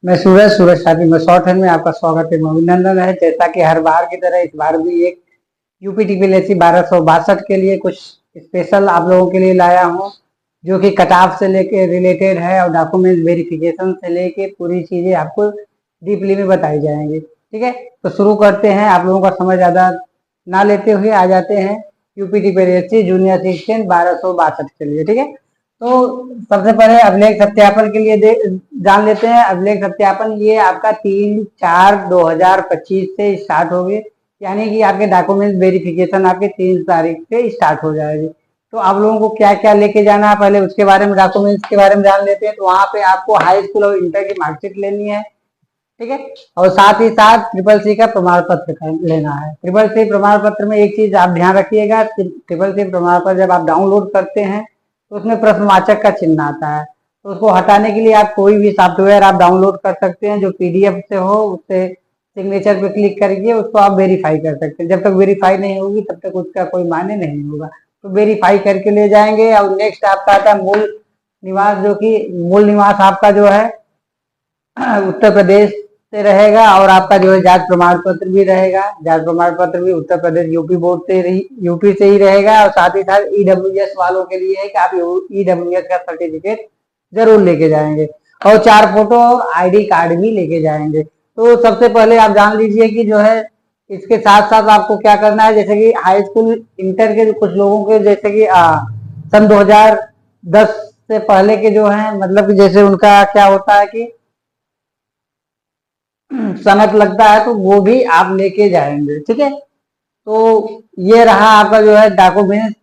मैं सूरज टाइपिंग में short hand में आपका स्वागत है, अभिनंदन है। जैसा कि हर बार की तरह इस बार भी एक यूपीटीपीएससी 1262 के लिए कुछ स्पेशल आप लोगों के लिए लाया हूँ, जो कि कट ऑफ से लेके रिलेटेड है और डॉक्यूमेंट वेरिफिकेशन से लेके पूरी चीजें आपको डीपली में बताई जाएंगी। ठीक है, तो शुरू करते हैं। आप लोगों का समय ज्यादा ना लेते हुए आ जाते हैं यूपीटीपीएससी जूनियर असिस्टेंट 1262 के लिए। ठीक है, तो सबसे पहले अभिलेख सत्यापन के लिए जान लेते हैं। अभिलेख सत्यापन ये आपका 3/4/2025 से स्टार्ट होगी, यानी कि आपके डॉक्यूमेंट वेरिफिकेशन आपके 3 तारीख से स्टार्ट हो जाएगी। तो आप लोगों को क्या क्या लेके जाना है पहले उसके बारे में, डॉक्यूमेंट्स के बारे में जान लेते हैं। तो वहां पे आपको हाई स्कूल और इंटर की मार्कशीट लेनी है। ठीक है, और साथ ही साथ ट्रिपल सी का प्रमाण पत्र लेना है। ट्रिपल सी प्रमाण पत्र में एक चीज आप ध्यान रखिएगा, ट्रिपल सी प्रमाण पत्र जब आप डाउनलोड करते हैं तो उसमें प्रश्नवाचक का चिन्ह आता है, तो उसको हटाने के लिए आप कोई भी सॉफ्टवेयर आप डाउनलोड कर सकते हैं जो पीडीएफ से हो, उससे सिग्नेचर पे क्लिक करके उसको आप वेरीफाई कर सकते हैं। जब तक वेरीफाई नहीं होगी तब तक उसका कोई मान्य नहीं होगा, तो वेरीफाई करके ले जाएंगे। और नेक्स्ट आपका आता है मूल निवास, जो कि मूल निवास आपका जो है उत्तर प्रदेश से रहेगा, और आपका जो है जाति प्रमाण पत्र भी रहेगा। जाति प्रमाण पत्र भी उत्तर प्रदेश यूपी से ही रहेगा। और साथ ही साथ ईडब्ल्यूएस वालों के लिए है कि आप ईडब्ल्यूएस का सर्टिफिकेट जरूर लेके जाएंगे, और 4 फोटो और आईडी कार्ड भी लेके जाएंगे। तो सबसे पहले आप जान लीजिए कि जो है इसके साथ साथ आपको क्या करना है। जैसे कि हाई स्कूल इंटर के कुछ लोगों के, जैसे कि सन 2010 से पहले के जो है, मतलब कि जैसे उनका क्या होता है कि सनक लगता है, तो वो भी आप लेके जाएंगे। ठीक है, तो ये रहा आपका जो है डॉक्यूमेंट।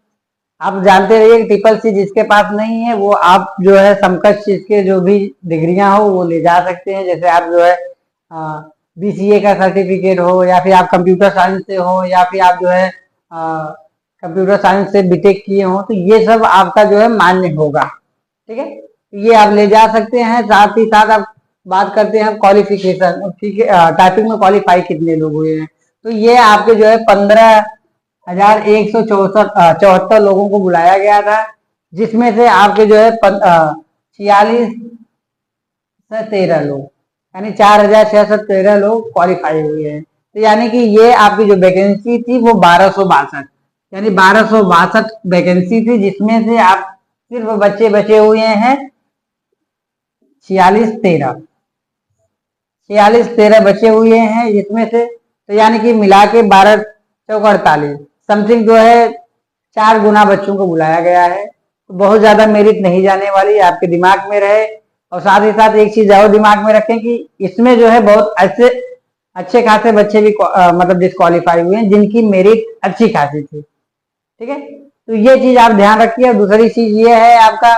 आप जानते रहिए कि ट्रिपल सी जिसके पास नहीं है वो आप जो है समकक्ष इसके जो भी डिग्रियां हो वो ले जा सकते हैं। जैसे आप जो है बीसीए का सर्टिफिकेट हो, या फिर आप कंप्यूटर साइंस से हो, या फिर आप जो है कंप्यूटर साइंस से बीटेक किए हो, तो ये सब आपका जो है मान्य होगा। ठीक है, तो ये आप ले जा सकते हैं। साथ ही साथ आप बात करते हैं क्वालिफिकेशन। ठीक है, टाइपिंग में क्वालिफाई कितने लोग हुए हैं, तो ये आपके जो है 15,164 लोगों को बुलाया गया था, जिसमें से आपके जो है 46 से 13 लोग, यानी 4,613 लोग क्वालिफाई हुए हैं। तो यानी कि ये आपकी जो वैकेंसी थी वो 1262, यानी 1262 वैकेंसी थी, जिसमें से आप सिर्फ बच्चे बचे हुए हैं 46-13 बचे हुए हैं, जिसमें से तो यानी कि मिला के 12 चौक 48 समथिंग जो है 4 गुना बच्चों को बुलाया गया है। तो बहुत ज्यादा मेरिट नहीं जाने वाली, आपके दिमाग में रहे। और साथ ही साथ एक चीज और दिमाग में रखें कि इसमें जो है बहुत अच्छे खासे बच्चे भी मतलब डिस्क्वालीफाई हुए हैं, जिनकी मेरिट अच्छी खासी थी। ठीक है, तो ये चीज आप ध्यान रखिए। और दूसरी चीज ये है आपका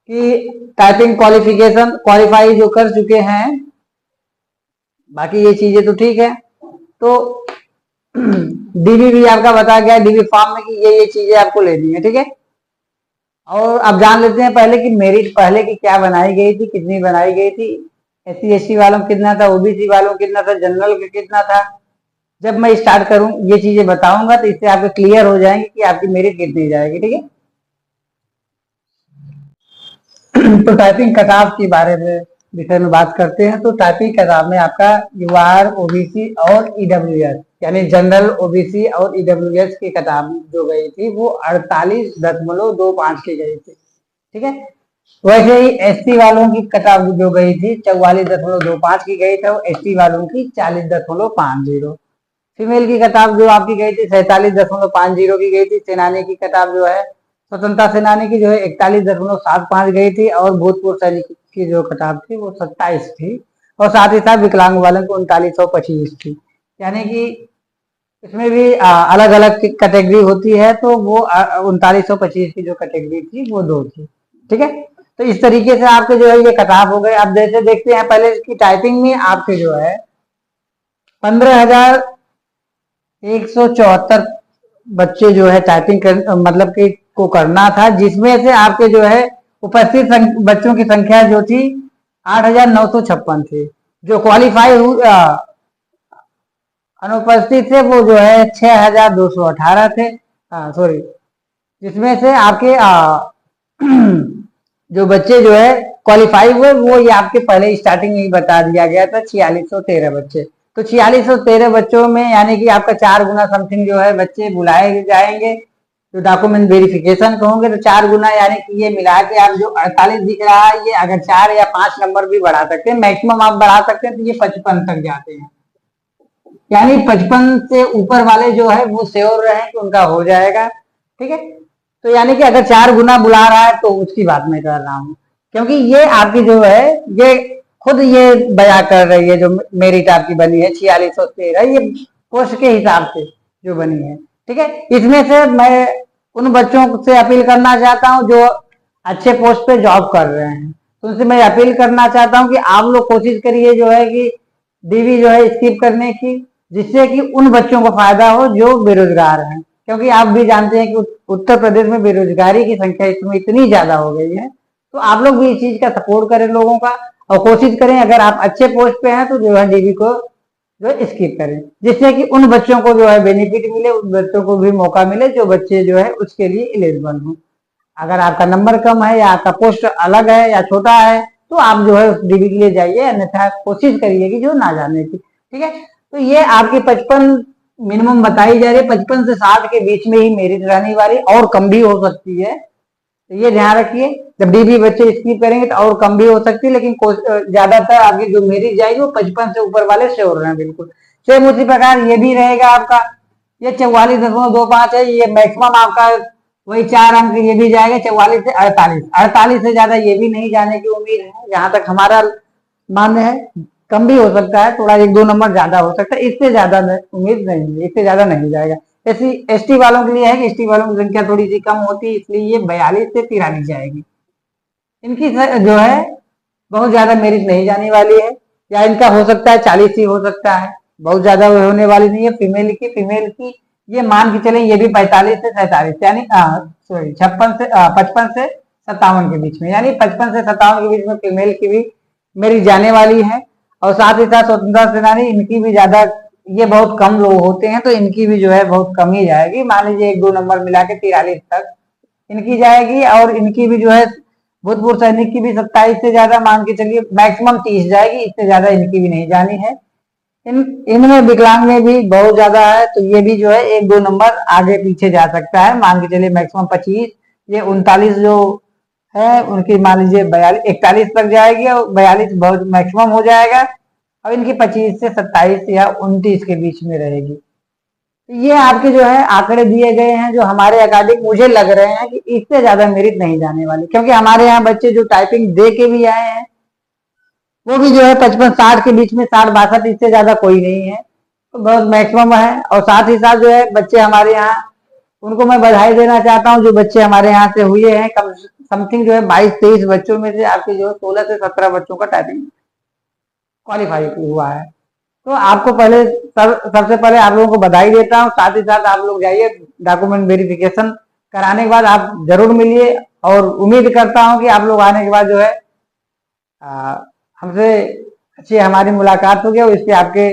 कि टाइपिंग क्वालिफिकेशन क्वालिफाई जो कर चुके हैं, बाकी ये चीजें तो ठीक है। तो डीबी भी आपका बता गया डीबी फॉर्म में कि ये चीजें आपको लेनी है। ठीक है, और अब जान लेते हैं पहले कि मेरिट पहले की क्या बनाई गई थी, कितनी बनाई गई थी। एससी एसटी वालों को कितना था, ओबीसी वालों को कितना था, जनरल का कितना था। जब मैं स्टार्ट करूं ये चीजें बताऊंगा तो इससे आपको क्लियर हो जाएंगे कि आपकी मेरिट कितनी जाएगी। ठीक है, तो टाइपिंग कट-ऑफ के बारे में विषय में बात करते हैं। तो टाइपिंग कट-ऑफ में आपका यूआर, ओबीसी और ईडब्ल्यूएस, यानी जनरल, ओबीसी और ईडब्ल्यूएस की कट-ऑफ जो गई थी वो 48.25 की गई थी। ठीक है, वैसे ही एसटी वालों की कट-ऑफ जो गई थी 44.25 की गई थी, और एसटी वालों की 40.50। फीमेल की कट-ऑफ जो आपकी गई थी 47.50 की गई थी। सेनानी की कट-ऑफ जो है, स्वतंत्रता सेनानी की जो है 41.75 गई थी, और भूतपूर्व सैनिक की जो कट-ऑफ थी वो 27 थी। और साथ ही साथ विकलांग वालों को 3925 थी। यानी कि इसमें भी अलग अलग कैटेगरी होती है, तो वो 3925 की जो कैटेगरी थी वो 2 थी। ठीक है, तो इस तरीके से आपके जो है ये कट-ऑफ हो गए। अब जैसे देखते हैं पहले इसकी टाइपिंग में आपके जो है 15,174 बच्चे जो है टाइपिंग मतलब कि को करना था, जिसमें से आपके जो है उपस्थित बच्चों की संख्या जो थी 8,956 थी। जो क्वालिफाई अनुपस्थित थे वो जो है 6,218 थे। सॉरी, जिसमें से आपके जो बच्चे जो है क्वालिफाई हुए वो ये आपके पहले स्टार्टिंग में ही बता दिया गया था, 4613 बच्चे। तो 4613 बच्चों में यानी कि आपका 4 गुना समथिंग जो है बच्चे बुलाए जाएंगे जो डॉक्यूमेंट वेरिफिकेशन को होंगे। तो 4 गुना यानी कि ये मिला के आप जो 48 दिख रहा है, ये अगर 4 या 5 नंबर भी बढ़ा सकते हैं, मैक्सिमम आप बढ़ा सकते हैं तो ये 55 तक जाते हैं। यानी 55 से ऊपर वाले जो है वो श्योर रहे कि उनका हो जाएगा। ठीक है, तो यानी कि अगर 4 गुना बुला रहा है तो उसकी बात मैं कर रहा हूँ, क्योंकि ये आपकी जो है ये खुद ये बयां कर रही है जो मेरिट आपकी बनी है 4613, ये पोस्ट के हिसाब से जो बनी है। ठीक है, इसमें से मैं उन बच्चों से अपील करना चाहता हूँ जो अच्छे पोस्ट पे जॉब कर रहे हैं, तो उनसे मैं अपील करना चाहता हूँ कि आप लोग कोशिश करिए जो है कि डीवी जो है स्किप करने की, जिससे कि उन बच्चों को फायदा हो जो बेरोजगार हैं। क्योंकि आप भी जानते हैं कि उत्तर प्रदेश में बेरोजगारी की संख्या इसमें इतनी ज्यादा हो गई है, तो आप लोग भी इस चीज का सपोर्ट करें लोगों का, और कोशिश करें अगर आप अच्छे पोस्ट पे हैं तो जो है डीवी को जो है स्किप करें, जिससे कि उन बच्चों को जो है बेनिफिट मिले, उन बच्चों को भी मौका मिले जो बच्चे जो है उसके लिए एलिजिबल हों। अगर आपका नंबर कम है या आपका पोस्ट अलग है या छोटा है तो आप जो है उस डीवी के लिए जाइए, अन्यथा कोशिश करिए कि जो ना जाने की। ठीक है, तो ये आपकी 55 मिनिमम बताई जा रही है, 55 से 60 के बीच में ही मेरिट रहने वाली, और कम भी हो सकती है, तो ये ध्यान रखिए। जब डीबी बच्चे स्किप करेंगे तो और कम भी हो सकती है, लेकिन ज्यादातर आपकी जो मेरिट जाएगी वो 55 से ऊपर वाले श्योर रहे बिल्कुल। सेम उसी प्रकार ये भी रहेगा आपका, ये 44.25 है, ये मैक्सिमम आपका वही 4 अंक ये भी जाएगा 44 से 48, 48 से ज्यादा ये भी नहीं जाने की उम्मीद है जहां तक हमारा मान्य है। कम भी हो सकता है, थोड़ा 1-2 नंबर ज्यादा हो सकता है, इससे ज्यादा उम्मीद नहीं है, इससे ज्यादा नहीं जाएगा। एससी एसटी वालों के लिए है कि एसटी वालों की संख्या थोड़ी सी कम होती है, इसलिए ये 42 से 43 जाएगी। इनकी जो है बहुत ज्यादा मेरिट नहीं जाने वाली है, या इनका हो सकता है 40 ही हो सकता है, बहुत ज्यादा होने वाली नहीं है। फीमेल की ये मान के चले ये भी 45 से 47 यानी सॉरी 55 से 57 के बीच में, यानी 55 से 57 के बीच में फीमेल की भी मेरी जाने वाली है। और साथ ही साथ स्वतंत्रता सेनानी, इनकी भी ज्यादा, ये बहुत कम लोग होते हैं तो इनकी भी जो है बहुत कम ही जाएगी, मान लीजिए 1-2 नंबर मिला के 43 तक इनकी जाएगी। और इनकी भी जो है भूतपूर्व सैनिक की भी 27 से ज्यादा मान के चलिए मैक्सिमम 30 जाएगी, इससे ज्यादा इनकी भी नहीं जानी है। इनमें विकलांग में भी बहुत ज्यादा है, तो ये भी जो है 1-2 नंबर आगे पीछे जा सकता है, मान के चलिए मैक्सिमम 25, ये 39 जो है उनकी मान लीजिए 41 तक जाएगी, और 42 बहुत मैक्सिमम हो जाएगा, और इनकी 25 से 27 या 29 के बीच में रहेगी। ये आपके जो है आंकड़े दिए गए हैं जो हमारे अकॉर्डिंग मुझे लग रहे हैं कि इससे ज्यादा मेरिट नहीं जाने वाले, क्योंकि हमारे यहाँ बच्चे जो टाइपिंग दे के भी आए हैं वो भी जो है 55-60 के बीच में, 60-62, इससे ज्यादा कोई नहीं है, तो बहुत मैक्सिमम है। और साथ ही साथ जो है बच्चे हमारे यहाँ, उनको मैं बधाई देना चाहता हूँ जो बच्चे हमारे यहाँ से हुए हैं, कम समथिंग जो है 22-23 बच्चों में से आपके जो है 16 से 17 बच्चों का टाइपिंग क्वालिफाई हुआ है। तो आपको पहले सबसे पहले आप लोगों को बधाई देता हूँ, साथ ही साथ आप लोग जाइए डॉक्यूमेंट वेरिफिकेशन कराने के बाद आप जरूर मिलिए, और उम्मीद करता हूँ कि आप लोग आने के बाद जो है हमसे अच्छी हमारी मुलाकात होगी, और इसके आपके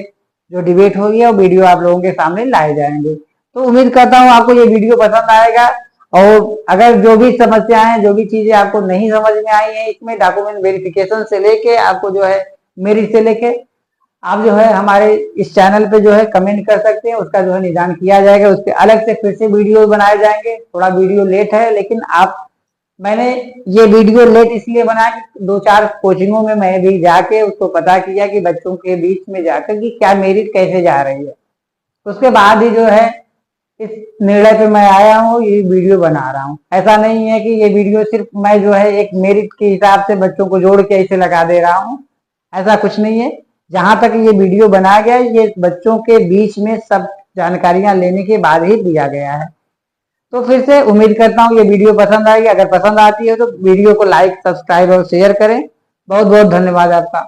जो डिबेट होगी और वीडियो आप लोगों के सामने लाए जाएंगे। तो उम्मीद करता हूँ आपको ये वीडियो पसंद आएगा, और अगर जो भी समस्याएं, जो भी चीजें आपको नहीं समझ में आई है इसमें डॉक्यूमेंट वेरिफिकेशन से लेके आपको जो है मेरिट से लेके, आप जो है हमारे इस चैनल पे जो है कमेंट कर सकते हैं, उसका जो है निदान किया जाएगा, उसके अलग से फिर से वीडियो बनाए जाएंगे। थोड़ा वीडियो लेट है, लेकिन मैंने ये वीडियो लेट इसलिए बनाया कि 2-4 कोचिंगों में मैं भी जाके उसको पता किया कि बच्चों के बीच में जाकर कि क्या मेरिट कैसे जा रही है, उसके बाद ही जो है इस निर्णय पे मैं आया हूँ, ये वीडियो बना रहा हूँ। ऐसा नहीं है कि ये वीडियो सिर्फ मैं जो है एक मेरिट के हिसाब से बच्चों को जोड़ के ऐसे लगा दे रहा हूँ, ऐसा कुछ नहीं है। जहां तक ये वीडियो बनाया गया है ये बच्चों के बीच में सब जानकारियां लेने के बाद ही दिया गया है। तो फिर से उम्मीद करता हूँ ये वीडियो पसंद आएगी, अगर पसंद आती है तो वीडियो को लाइक, सब्सक्राइब और शेयर करें। बहुत बहुत धन्यवाद आपका।